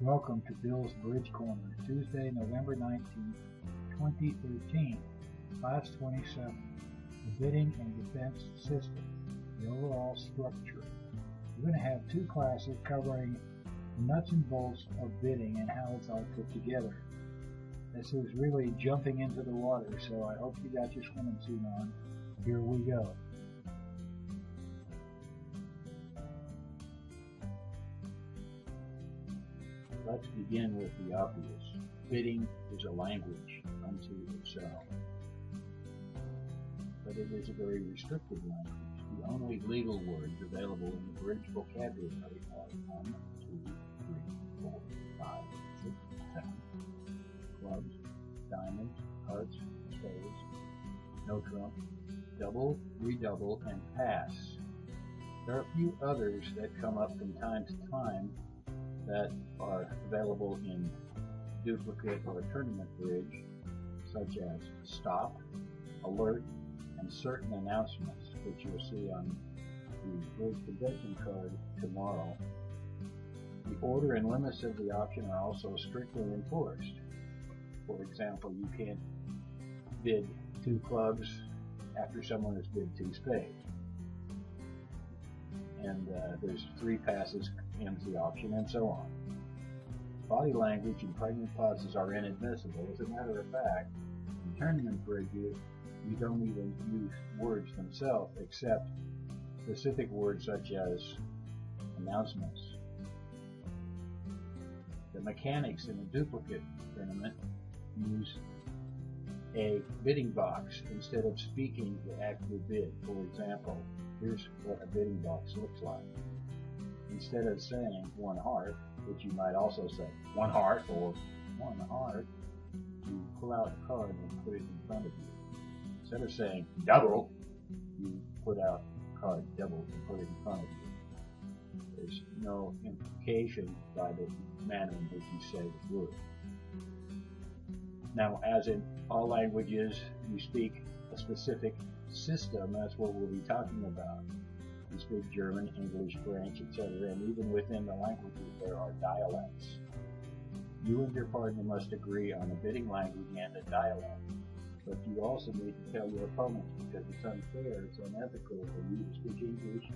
Welcome to Bill's Bridge Corner, Tuesday, November 19th, 2013, Class 27, the Bidding and Defense System, the overall structure. We're going to have two classes covering the nuts and bolts of bidding and how it's all put together. This is really jumping into the water, so I hope you got your swimming suit on. Here we go. Let's begin with the obvious. Bidding is a language unto itself, but it is a very restricted language. The only legal words available in the bridge vocabulary are 1, 2, 3, 4, 5, 6, 7, clubs, diamonds, hearts, spades, no trump, double, redouble, and pass. There are a few others that come up from time to time that are available in duplicate or tournament bridge, such as stop, alert, and certain announcements, which you'll see on the bridge convention card tomorrow. The order and limits of the option are also strictly enforced. For example, you can't bid 2 clubs after someone has bid 2 spades. And there's 3 passes ends the option, and so on. Body language and pregnant pauses are inadmissible. As a matter of fact, in tournament bridges, you don't even use words themselves except specific words such as announcements. The mechanics in a duplicate tournament use a bidding box instead of speaking the actual bid. For example, here's what a bidding box looks like. Instead of saying 1 heart, which you might also say 1 heart or 1 heart, you pull out a card and put it in front of you. Instead of saying double, you put out a card double and put it in front of you. There's no implication by the manner in which you say the word. Now, as in all languages, you speak a specific system. That's what we'll be talking about. You speak German, English, French, etc., and even within the languages there are dialects. You and your partner must agree on a bidding language and a dialect, but you also need to tell your opponents, because it's unfair, it's unethical for you to speak English,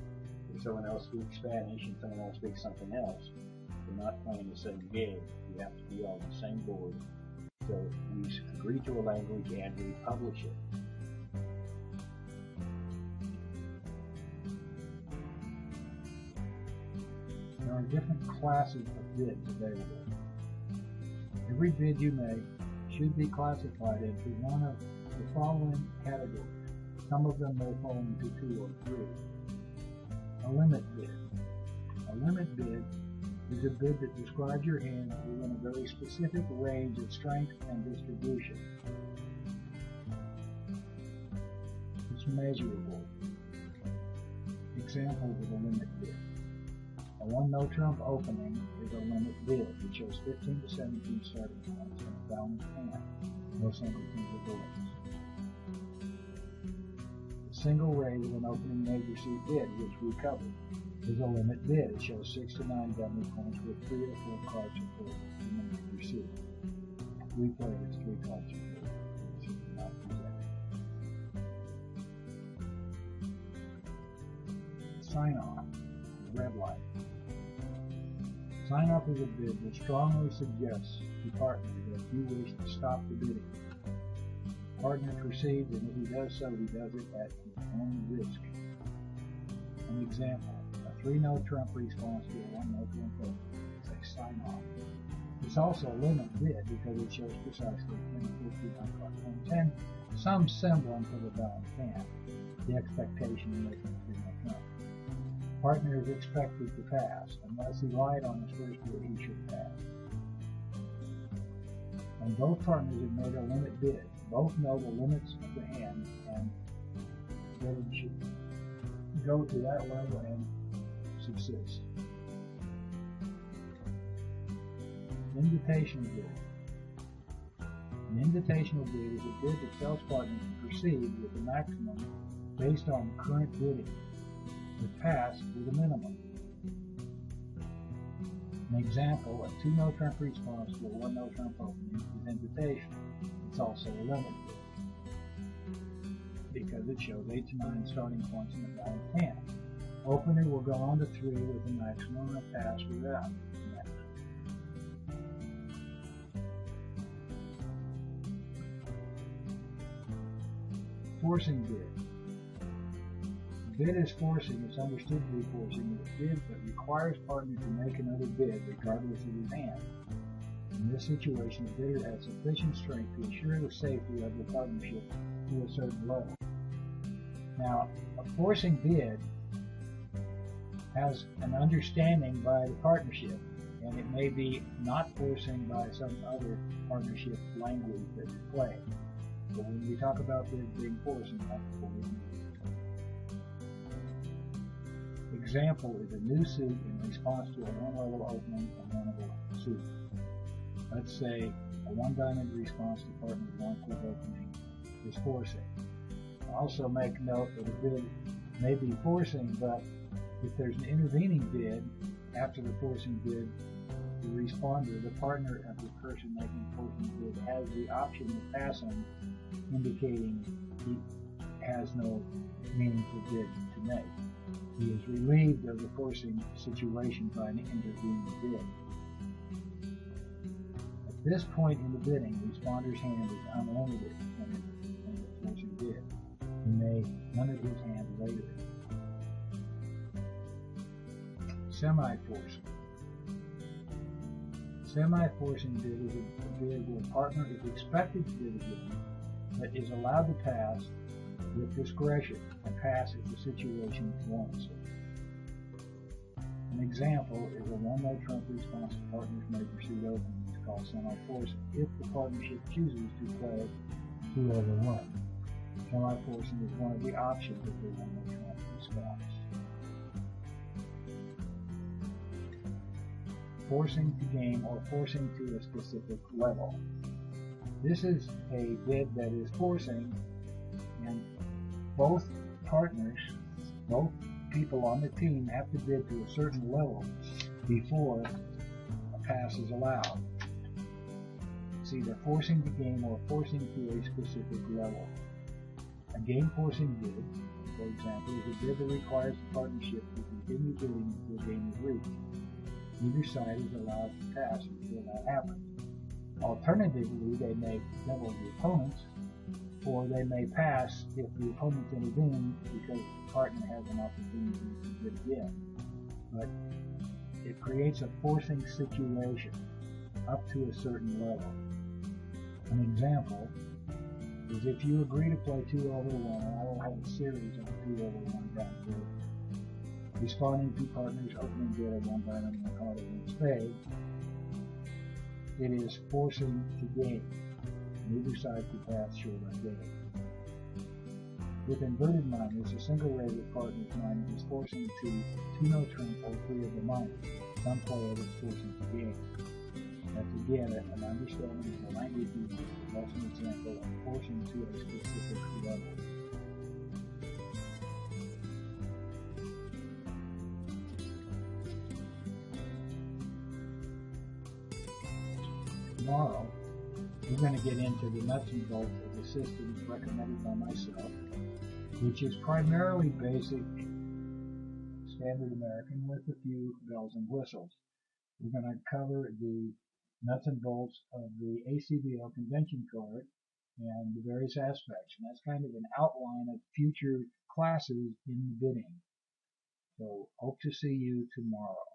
if someone else speaks Spanish and someone else speaks something else. You're not playing the same game. You have to be on the same board. So we agree to a language and we publish it. There are different classes of bids available. Every bid you make should be classified into one of the following categories. Some of them may fall into 2 or 3. A limit bid. A limit bid is a bid that describes your hand within a very specific range of strength and distribution. It's measurable. Examples of a limit bid. A 1 no trump opening is a limit bid. It shows 15 to 17 starting points and a balanced hand. No singletons or bullets. A single raise of an opening major suit bid, which we covered, is a limit bid. It shows 6 to 9 dummy points with 3 or 4 cards or 4 in the major suit. We play as 3 cards or 4, which is not presented. Sign off. Red light. Sign off is a bid that strongly suggests to partner that you wish to stop the bidding. Partner proceeds, and if he does so, he does it at his own risk. An example, a 3 no trump response to a 1 no trump opening is a sign off. It's also a limit bid because it shows precisely 10, 15 on card 10, some semblance of a balanced hand, the expectation of making a 3 no trump. Partner is expected to pass. Unless he lied on his first bid, he should pass. When both partners have made a limit bid, both know the limits of the hand, and bidding should go to that level and subsist. Invitational bid. An invitational bid is a bid that tells partners to proceed with the maximum based on current bidding, with pass with a minimum. An example, a 2 no-trump response to a 1 no-trump opening is invitation. It's also a limit bid because it shows 8 to 9 starting points in the valid hand. Opener will go on to 3 with a maximum and pass without. Forcing bid. Bid is forcing. It's understood to be forcing. It's bid that requires partner to make another bid regardless of his hand. In this situation, the bidder has sufficient strength to assure the safety of the partnership to a certain level. Now, a forcing bid has an understanding by the partnership, and it may be not forcing by some other partnership language that's played. But when we talk about bids being forcing, that's what we mean. Example is a new suit in response to a 1-level opening and 1-level suit. Let's say a 1 diamond response to partner's 1 club opening is forcing. Also make note that a bid may be forcing, but if there's an intervening bid after the forcing bid, the responder, the partner of the person making the forcing bid, has the option of passing, indicating he has no meaningful bid to make. He is relieved of the forcing situation by an intervening bid. At this point in the bidding, the responder's hand is unlimited in the forcing bid. He may limit his hand later. Semi-forcing. Semi-forcing bid is a bid where a partner is expected to bid again, but is allowed to pass with discretion and pass if the situation warrants it. An example is a 1 no-trump response to partners may pursue opening. It's called semi-forcing if the partnership chooses to play 2-over-1. Semi-forcing is one of the options of the 1 no-trump response. Forcing to game or forcing to a specific level. This is a bid that is forcing, and both partners, both people on the team have to bid to a certain level before a pass is allowed. It's either forcing the game or forcing to a specific level. A game forcing bid, for example, is a bid that requires the partnership to continue bidding until a game is reached. Neither side is allowed to pass until that happens. Alternatively, they may double the opponents, or they may pass if the opponents intervene because the partner has an opportunity to bid again. But it creates a forcing situation up to a certain level. An example is if you agree to play 2-over-1, and I will have a series of 2-over-1 down the road. Responding to partners opening bid of 1 diamond and a card of 1 spade, it is forcing to game. Neither side to pass short on game. With inverted minors, a single rated partner's minor is forcing to 2 no-trump or 3 of the minors. Some player is forcing to game. That's again an understanding of the language used as an example of forcing to a specific level. Tomorrow, we're going to get into the nuts and bolts of the system recommended by myself, which is primarily basic standard American with a few bells and whistles. We're going to cover the nuts and bolts of the ACBL convention card and the various aspects, and that's kind of an outline of future classes in the bidding. So hope to see you tomorrow.